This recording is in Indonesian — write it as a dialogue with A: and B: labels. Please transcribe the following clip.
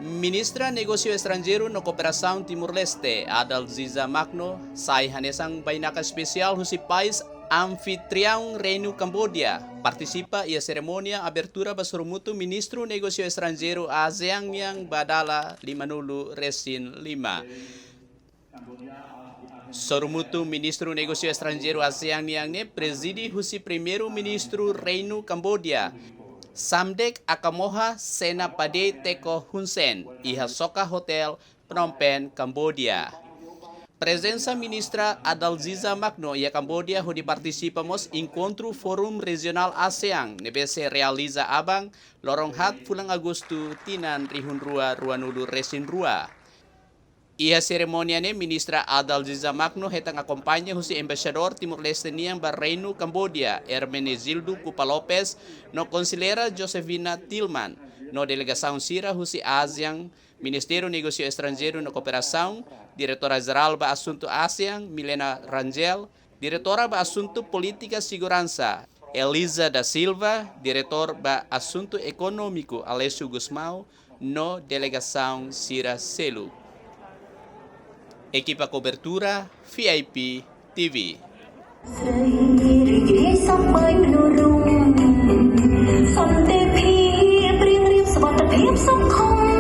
A: Ministra Negosyo Estrangeiro no Cooperação Timor-Leste, Adalziza Magno, sai hanesang bainaka spesial husi país anfitrião Reino Cambodia. Participa ia ceremonia abertura basurumutu Ministro Negosyo Estrangeiro ASEAN yang badala 50 resin 5. Sorumutu Ministro Negosyo Estrangeiro ASEAN yang ne presidi husi Primeiro Ministro Reino Cambodia. Samdek Akamoha Senapade Teko Hun Sen, Iha Soka Hotel, Phnom Penh, Cambodia. Presença ministra Adalziza Magno ia Cambodia onde participamos encontro Fórum Regional ASEAN, nebese realiza abang lorong hat fulang Agosto tinan rihun rua ruanulu resin rua. Ia seremoniane ministra Adalziza Magno hetang akompanya husi embaixador Timor-Leste niang Reino Cambodia, Hermenegildo Cupa Lopes, no conselheira Josefina Tillman, no delegação Sira husi ASEAN, Ministério Negócio Estrangeiro no Cooperação, Diretora-Geral ba Assunto ASEAN, Milena Rangel, Diretora ba Assunto Política Segurança, Elisa da Silva, Diretor ba Assunto Econômico, Alessio Gusmão, no delegação Sira Selu. Equipa cobertura VIP TV.
B: Some